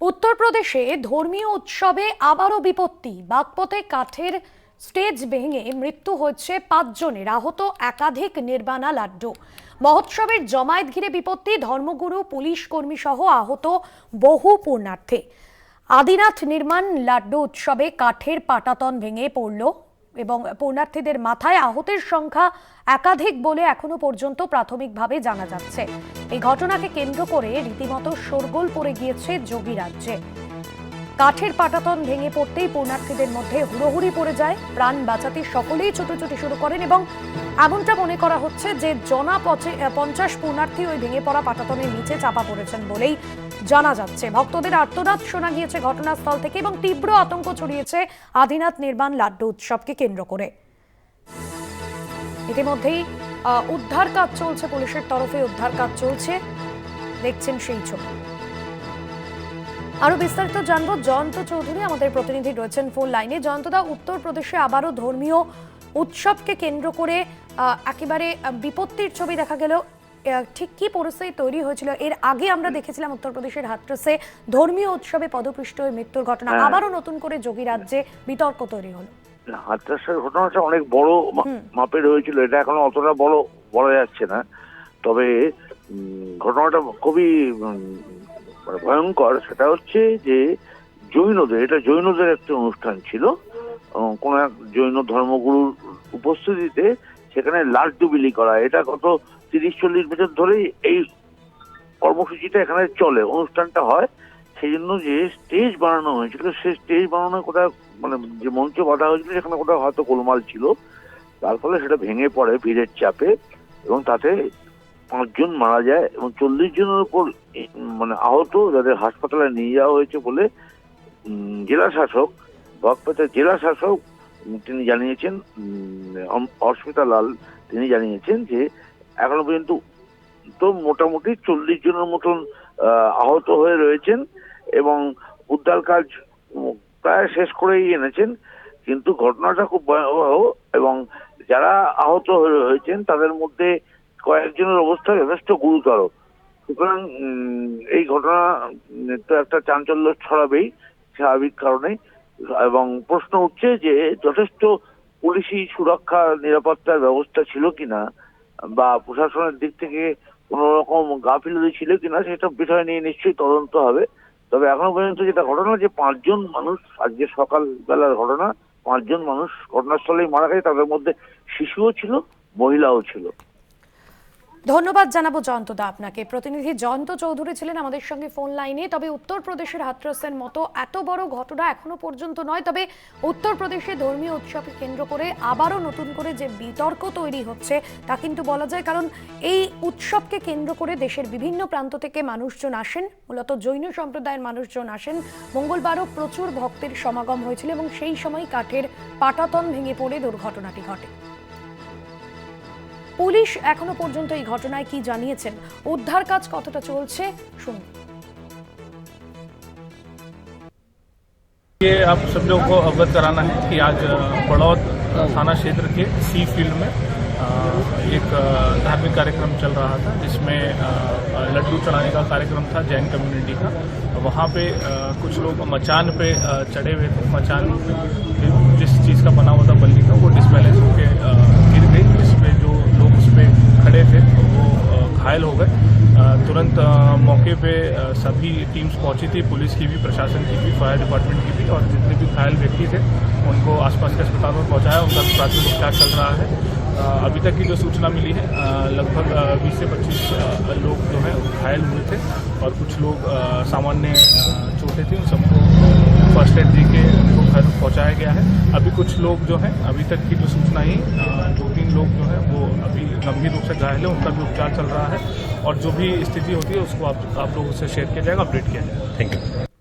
উত্তরপ্রদেশে ধর্মীয় উৎসবে আবারও বিপত্তি। বাগপতে কাঠের স্টেজ ভেঙে মৃত্যু হয়েছে 5 জনের, আহত একাধিক নির্বাণা লাড্ডু। মহোৎসবের জমায়েত ঘিরে বিপত্তি, ধর্মগুরু, পুলিশ কর্মী সহ আহত বহু পুণ্যার্থী। আদিনাথ নির্মাণ লাড্ডু উৎসবে কাঠের পাটাতন ভেঙে পড়ল এবং পুণ্যার্থীদের মাথায় আহতের সংখ্যা একাধিক বলে এখনো পর্যন্ত প্রাথমিকভাবে জানা যাচ্ছে। এই ঘটনাকে কেন্দ্র করে রীতিমতো শোরগোল পড়ে গিয়েছে যোগীরাজ্যে। কাঠের পাটাতন ভেঙে পড়তেই পুণ্যার্থীদের মধ্যে হুড়োহুড়ি পড়ে যায়। প্রাণ বাঁচাতে সকলেই ছুটোছুটি শুরু করেন এবং এমনটা মনে করা হচ্ছে যে 50 পুণ্যার্থী ওই ভেঙে পড়া পাটাতনের নিচে চাপা পড়েছেন বলেই জানা যাচ্ছে। ভক্তদের আর্তনাদ শোনা গিয়েছে ঘটনাস্থল থেকে এবং তীব্র আতঙ্ক ছড়িয়েছে আদিনাথ নির্মাণ লাড্ডু উৎসবকে কেন্দ্র করে। ইতিমধ্যেই উদ্ধার কাজ চলছে, পুলিশের তরফে উদ্ধার কাজ চলছে, দেখছেন সেই ছবি। আরো বিস্তারিত জানবো, জয়ন্ত চৌধুরী আমাদের প্রতিনিধি রয়েছেন ফোন লাইনে। জয়ন্তদা, উত্তরপ্রদেশে আবারও ধর্মীয় উৎসবকে কেন্দ্র করে একেবারে বিপত্তির ছবি দেখা গেল। ঠিক কি পরিস্থিতি তৈরি হয়েছিল? এর আগে আমরা দেখেছিলাম উত্তরপ্রদেশের হাথরসে ধর্মীয় উৎসবে পদপৃষ্ট হয়ে মৃত্যুর ঘটনা, আবারও নতুন করে যোগীরাজ্যে বিতর্ক তৈরি হলো। হাথরসের ঘটনাটা অনেক বড় মাপের হয়েছিল, এটা এখনো অতটা বড় বলা যাচ্ছে না। তবে ঘটনাটা খুবই ভয়ঙ্কর। সেটা হচ্ছে যে এটা জৈনদের একটা অনুষ্ঠান ছিল। কোন এক জৈন ধর্মগুরুর উপস্থিতিতে সেখানে লাড্ডু বিলি করা, এটা গত 30-40 বছর ধরেই এই কর্মসূচিটা এখানে চলে, অনুষ্ঠানটা হয়। সেই জন্য যে স্টেজ বানানো হয়েছিল, সেই স্টেজ বানানো কোথাও যে মঞ্চ বাঁধা হয়েছিল সেখানে কোথাও হয়তো গোলমাল ছিল, তার ফলে সেটা ভেঙে পড়ে ভিড়ের চাপে এবং তাতে 5 জন মারা যায় এবং 40 জনের উপর আহত, যাদের হাসপাতালে নিয়ে যাওয়া হয়েছে বলে জেলা শাসক, বাগপতের জেলা শাসক তিনি জানিয়েছেন, অস্মিতা লাল, তিনি জানিয়েছেন যে এখনো পর্যন্ত তো মোটামুটি 40 জনের মতন আহত হয়ে রয়েছেন এবং উদ্ধার কাজ প্রায় শেষ করেই এনেছেন। কিন্তু ঘটনাটা খুব ভয়াবহ এবং যারা আহত হয়েছেন তাদের মধ্যে কয়েকজনের অবস্থা যথেষ্ট গুরুতর। সুতরাং এই ঘটনা তো একটা চাঞ্চল্য ছড়াবেই স্বাভাবিক কারণে, এবং প্রশ্ন উঠছে যে যথেষ্ট পুলিশি সুরক্ষা নিরাপত্তার ব্যবস্থা ছিল কিনা বা প্রশাসনের দিক থেকে কোন রকম গাফিলতি ছিল কিনা, সেটা বিষয় নিয়ে নিশ্চয়ই তদন্ত হবে। তবে এখনো পর্যন্ত যেটা ঘটনা, যে 5 জন মানুষ, আজকে সকালবেলার ঘটনা, 5 জন মানুষ ঘটনাস্থলেই মারা গেছে, তাদের মধ্যে শিশুও ছিল, মহিলাও ছিল। ধন্যবাদ জানাবো জয়ন্তদা আপনাকে। প্রতিনিধি জয়ন্ত চৌধুরী ছিলেন আমাদের সঙ্গে ফোন লাইনে। তবে উত্তরপ্রদেশের হাথরসের মতো এত বড় ঘটনা এখনো পর্যন্ত নয়, তবে উত্তরপ্রদেশে ধর্মীয় উৎসবকে কেন্দ্র করে আবারও নতুন করে যে বিতর্ক তৈরি হচ্ছে তা কিন্তু বলা যায়, কারণ এই উৎসবকে কেন্দ্র করে দেশের বিভিন্ন প্রান্ত থেকে মানুষজন আসেন, মূলত জৈন সম্প্রদায়ের মানুষজন আসেন। মঙ্গলবারও প্রচুর ভক্তের সমাগম হয়েছিল এবং সেই সময় কাঠের পাটাতন ভেঙে পড়ে দুর্ঘটনাটি ঘটে। পুলিশ এখনো পর্যন্ত এই ঘটনায় কি জানিয়েছেন, উদ্ধার কাজ কতটা চলছে শুনুন। ये आप सब लोगों को अवगत कराना है कि आज बड़ौद थाना क्षेत्र के सी फील्ड में एक धार्मिक कार्यक्रम चल रहा था, जिसमें लड्डू चढ़ाने का कार्यक्रम था जैन कम्युनिटी का। वहाँ पे कुछ लोग मचान पे चढ़े हुए थे। मचान जिस चीज़ का बना हुआ था बल्ली का, वो डिसबैलेंस होकर गिर गई, जिसपे जो लोग उस पर खड़े थे वो घायल हो गए। तुरंत मौके पे सभी टीम्स पहुंची थी, पुलिस की भी, प्रशासन की भी, फायर डिपार्टमेंट की भी, और जितने भी घायल व्यक्ति थे उनको आसपास के अस्पताल में पहुंचाया। उनका प्राथमिक उपचार चल रहा है। अभी तक की जो सूचना मिली है, लगभग 20 से 25 लोग जो हैं घायल हुए थे और कुछ लोग सामान्य चोटें थी, उन सबको फर्स्ट एड दी के उनको घर पहुंचाया गया है। अभी कुछ लोग जो हैं, अभी तक की जो सूचना ही 2-3 लोग जो हैं वो अभी गंभीर रूप से घायल है, उनका भी उपचार चल रहा है और जो भी स्थिति होती है उसको आप लोगों से शेयर किया जाएगा, अपडेट किया जाएगा। Thank you.